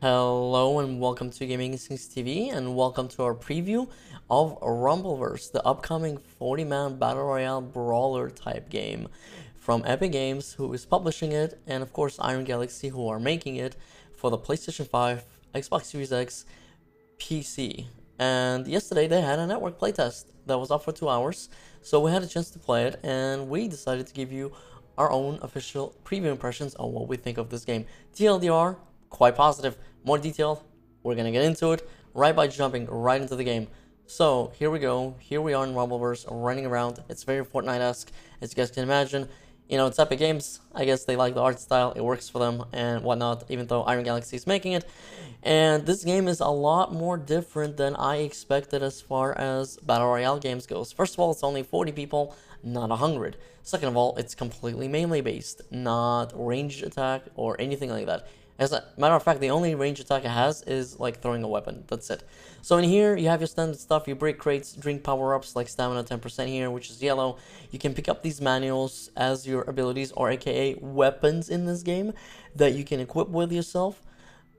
Hello and welcome to Gaming Instincts TV and welcome to our preview of Rumbleverse, the upcoming 40-man Battle Royale brawler type game from Epic Games, who is publishing it, and of course Iron Galaxy, who are making it for the PlayStation 5, Xbox Series X, PC. And yesterday they had a network playtest that was up for 2 hours, so we had a chance to play it and we decided to give you our own official preview impressions on what we think of this game. TLDR, quite positive. More detailed, we're gonna get into it right by jumping right into the game. So here we go. Here we are in Rumbleverse, running around. It's very Fortnite-esque, as you guys can imagine. You know, it's Epic Games. I guess they like the art style. It works for them and whatnot, even though Iron Galaxy is making it. And this game is a lot more different than I expected as far as Battle Royale games goes. First of all, it's only 40 people, not 100. Second of all, it's completely melee based, not ranged attack or anything like that. As a matter of fact, the only range attack it has is like throwing a weapon. That's it. So in here, you have your standard stuff. You break crates, drink power-ups like stamina 10% here, which is yellow. You can pick up these manuals as your abilities, or aka weapons in this game, that you can equip with yourself,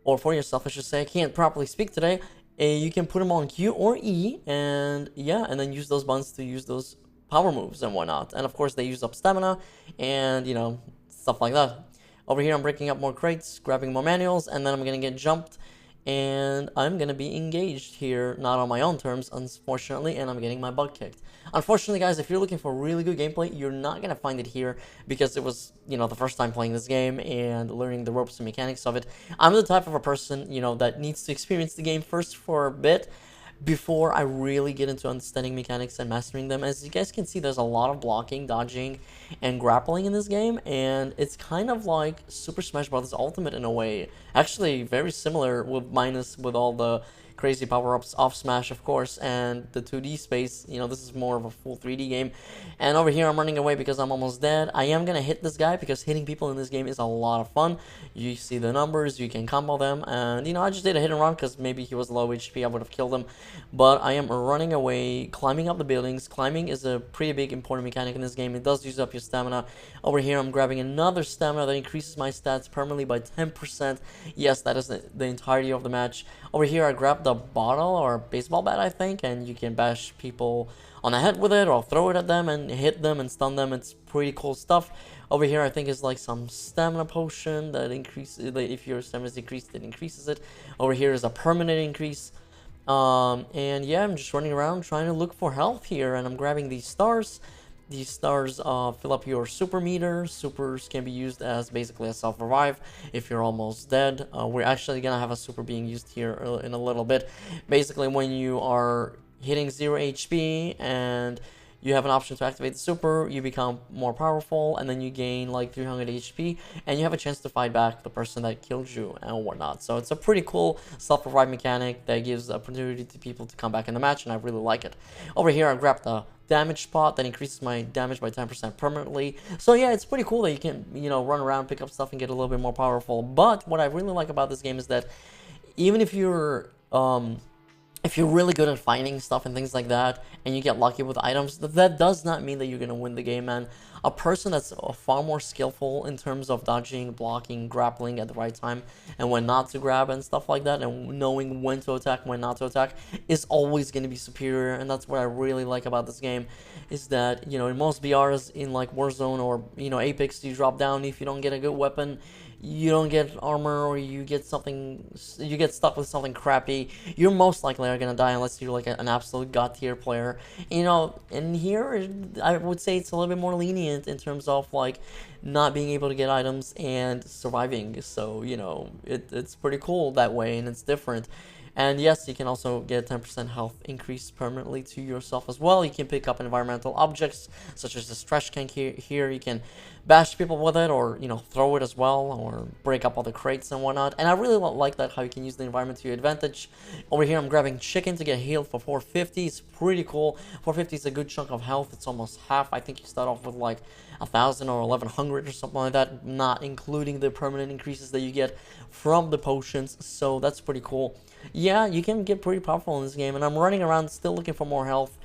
or for yourself, I should say. I can't properly speak today. You can put them on Q or E, and yeah, and then use those buttons to use those power moves and whatnot. And of course, they use up stamina, and you know, stuff like that. Over here, I'm breaking up more crates, grabbing more manuals, and then I'm going to get jumped, and I'm going to be engaged here, not on my own terms, unfortunately, and I'm getting my butt kicked. Unfortunately, guys, if you're looking for really good gameplay, you're not going to find it here, because it was, you know, the first time playing this game and learning the ropes and mechanics of it. I'm the type of a person, you know, that needs to experience the game first for a bit, before I really get into understanding mechanics and mastering them. As you guys can see, there's a lot of blocking, dodging, and grappling in this game, and it's kind of like Super Smash Bros. Ultimate in a way. Actually, very similar, with all the crazy power-ups off Smash, of course, and the 2D space. You know, this is more of a full 3D game. And over here, I'm running away because I'm almost dead. I am gonna hit this guy because hitting people in this game is a lot of fun. You see the numbers, you can combo them, and you know, I just did a hit and run because maybe he was low HP, I would have killed him. But I am running away, climbing up the buildings. Climbing is a pretty big important mechanic in this game. It does use up your stamina. Over here, I'm grabbing another stamina that increases my stats permanently by 10%. Yes, that is the entirety of the match. Over here, I grabbed a bottle or a baseball bat, I think, and you can bash people on the head with it, or throw it at them and hit them and stun them. It's pretty cool stuff. Over here, I think is like some stamina potion that increases, if your stamina is decreased, it increases it. Over here is a permanent increase. And yeah, I'm just running around trying to look for health here, and I'm grabbing these stars. These stars fill up your super meter. Supers can be used as basically a self-revive if you're almost dead. We're actually gonna have a super being used here in a little bit. Basically, when you are hitting 0 HP and you have an option to activate the super, you become more powerful, and then you gain like 300 HP, and you have a chance to fight back the person that killed you and whatnot. So it's a pretty cool self-revive mechanic that gives the opportunity to people to come back in the match, and I really like it. Over here, I grabbed the damage spot that increases my damage by 10% permanently. So yeah, it's pretty cool that you can, you know, run around, pick up stuff, and get a little bit more powerful. But what I really like about this game is that even if you're really good at finding stuff and things like that, and you get lucky with items, that does not mean that you're going to win the game, man. A person that's far more skillful in terms of dodging, blocking, grappling at the right time, and when not to grab and stuff like that, and knowing when to attack, when not to attack, is always going to be superior. And that's what I really like about this game, is that, you know, in most BRs, in like Warzone or, you know, Apex, you drop down if you don't get a good weapon, you don't get armor, or you get stuck with something crappy, you're most likely are gonna die unless you're like an absolute god tier player. You know, and here I would say it's a little bit more lenient in terms of like not being able to get items and surviving. So you know, it's pretty cool that way, and it's different. And yes, you can also get 10% health increase permanently to yourself as well. You can pick up environmental objects, such as this trash can here. You can bash people with it, or, you know, throw it as well, or break up all the crates and whatnot. And I really like that, how you can use the environment to your advantage. Over here, I'm grabbing chicken to get healed for 450. It's pretty cool. 450 is a good chunk of health. It's almost half. I think you start off with like 1,000 or 1,100 or something like that, not including the permanent increases that you get from the potions. So that's pretty cool. Yeah, you can get pretty powerful in this game, and I'm running around still looking for more health.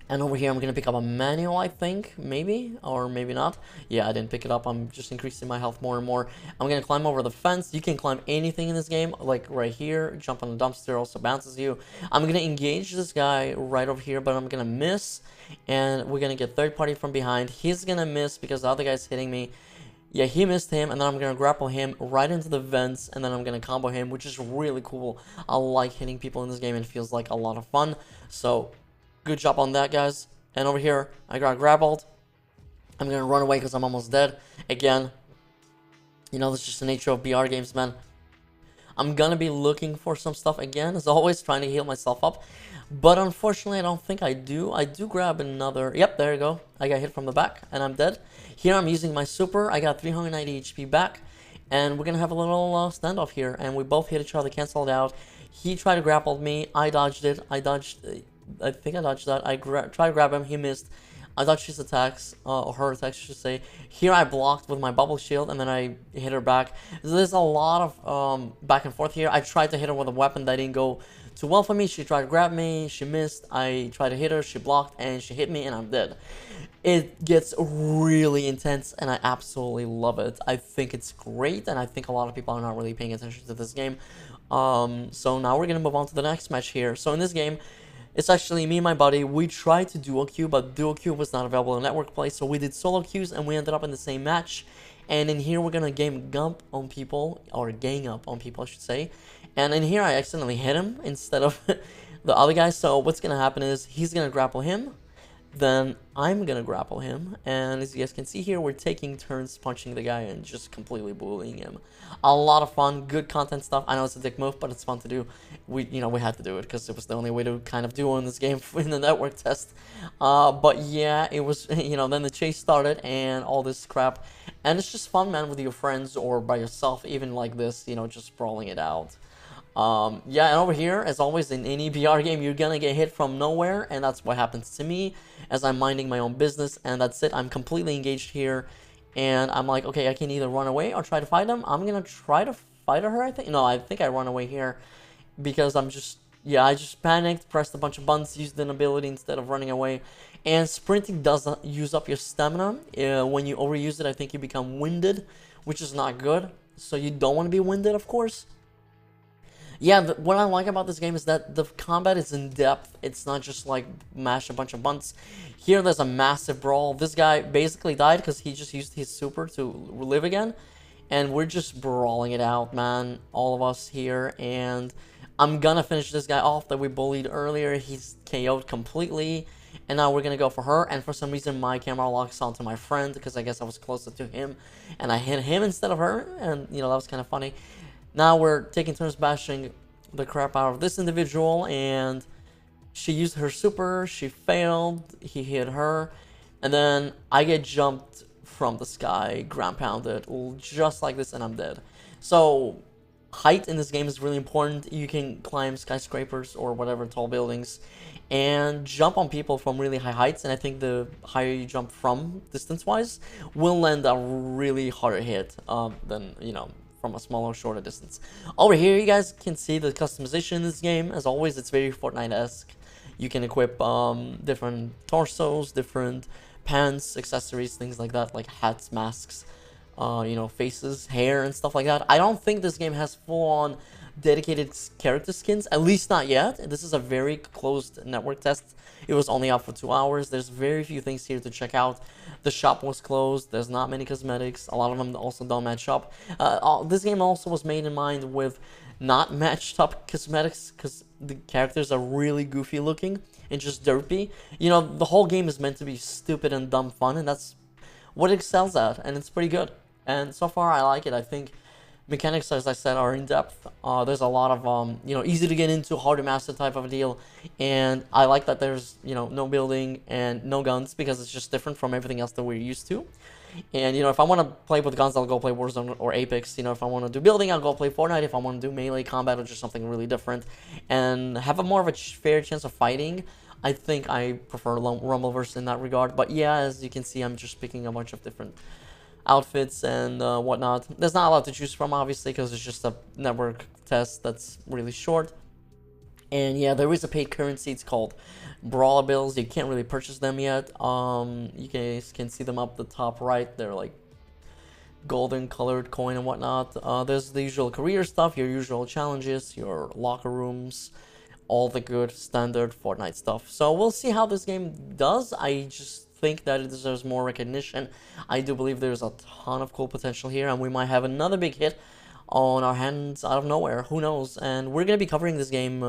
And over here, I'm going to pick up a manual, I think, maybe, or maybe not. Yeah, I didn't pick it up. I'm just increasing my health more and more. I'm going to climb over the fence. You can climb anything in this game, like right here. Jump on the dumpster also bounces you. I'm going to engage this guy right over here, but I'm going to miss. And we're going to get third party from behind. He's going to miss because the other guy's hitting me. Yeah, he missed him, and then I'm going to grapple him right into the vents, and then I'm going to combo him, which is really cool. I like hitting people in this game. It feels like a lot of fun. So good job on that, guys. And over here, I got grappled. I'm going to run away because I'm almost dead. Again, you know, that's just the nature of BR games, man. I'm going to be looking for some stuff again, as always, trying to heal myself up. But unfortunately, I don't think I do. I do grab another... Yep, there you go. I got hit from the back, and I'm dead. Here, I'm using my super. I got 390 HP back. And we're going to have a little standoff here. And we both hit each other, canceled out. He tried to grapple me. I dodged it. I think I dodged that. I tried to grab him. He missed. I dodged his attacks, or her attacks, I should say. Here I blocked with my bubble shield, and then I hit her back. There's a lot of back and forth here. I tried to hit her with a weapon that didn't go too well for me. She tried to grab me. She missed. I tried to hit her. She blocked, and she hit me, and I'm dead. It gets really intense, and I absolutely love it. I think it's great, and I think a lot of people are not really paying attention to this game. So now we're going to move on to the next match here. So in this game, it's actually me and my buddy. We tried to duo queue, but duo queue was not available in network play, so we did solo queues, and we ended up in the same match. And in here, we're gonna gang up on people, I should say. And in here, I accidentally hit him instead of the other guy. So what's gonna happen is he's gonna grapple him. Then I'm gonna grapple him, and as you guys can see here, we're taking turns punching the guy and just completely bullying him. A lot of fun, good content stuff. I know it's a dick move, but it's fun to do. We had to do it because it was the only way to kind of do in this game in the network test. But yeah, it was, then the chase started and all this crap, and it's just fun, man, with your friends or by yourself, even like this, just brawling it out. Yeah, and over here, as always, in any BR game, you're gonna get hit from nowhere, and that's what happens to me as I'm minding my own business, and that's it. I'm completely engaged here, and I'm like, okay, I can either run away or try to fight him. I'm gonna try to fight her, I think. No, I think I run away here because I just panicked, pressed a bunch of buttons, used an ability instead of running away. And sprinting does use up your stamina. When you overuse it, I think you become winded, which is not good. So you don't want to be winded, of course. Yeah, what I like about this game is that the combat is in depth. It's not just like mash a bunch of buttons. Here there's a massive brawl. This guy basically died because he just used his super to live again. And we're just brawling it out, man. All of us here. And I'm gonna finish this guy off that we bullied earlier. He's KO'd completely. And now we're gonna go for her. And for some reason my camera locks onto my friend because I guess I was closer to him. And I hit him instead of her. And, that was kind of funny. Now we're taking turns bashing the crap out of this individual, and she used her super, she failed, he hit her, and then I get jumped from the sky, ground pounded, just like this, and I'm dead. So, height in this game is really important. You can climb skyscrapers or whatever, tall buildings, and jump on people from really high heights, and I think the higher you jump from, distance-wise, will land a really harder hit than, from a smaller, shorter distance. Over here, you guys can see the customization in this game. As always, it's very Fortnite-esque. You can equip different torsos, different pants, accessories, things like that, like hats, masks, faces, hair, and stuff like that. I don't think this game has full-on dedicated character skins, at least not yet. This is a very closed network test. It was only out for 2 hours. There's very few things here to check out. The shop was closed. There's not many cosmetics. A lot of them also don't match up. This game also was made in mind with not matched up cosmetics because the characters are really goofy looking and just derpy. The whole game is meant to be stupid and dumb fun, and that's what it excels at, and it's pretty good. And so far, I like it. I think mechanics, as I said, are in depth. There's a lot of easy to get into, hard to master type of a deal, and I like that there's no building and no guns because it's just different from everything else that we're used to. And if I want to play with guns, I'll go play Warzone or Apex. If I want to do building, I'll go play Fortnite. If I want to do melee combat or just something really different and have a more of a fair chance of fighting, I think I prefer Rumbleverse in that regard. But yeah, as you can see, I'm just picking a bunch of different outfits and whatnot. There's not a lot to choose from, obviously, because it's just a network test that's really short. And yeah, there is a paid currency. It's called Brawler Bills. You can't really purchase them yet. You guys can see them up the top right. They're like golden colored coin and whatnot. There's the usual career stuff, your usual challenges, your locker rooms, all the good standard Fortnite stuff. So we'll see how this game does. I just think that it deserves more recognition. I do believe there's a ton of cool potential here, and we might have another big hit on our hands out of nowhere. Who knows? And we're gonna be covering this game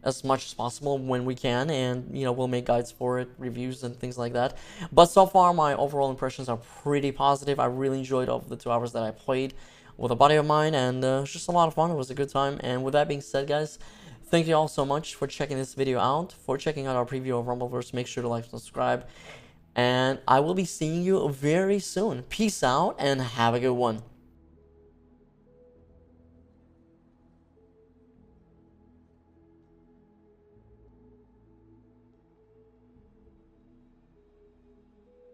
as much as possible when we can, and you know, we'll make guides for it, reviews and things like that. But so far my overall impressions are pretty positive. I really enjoyed of the 2 hours that I played with a buddy of mine, and it's just a lot of fun. It was a good time. And with that being said, guys, thank you all so much for checking this video out, for checking out our preview of Rumbleverse. Make sure to like and subscribe, and I will be seeing you very soon. Peace out and have a good one.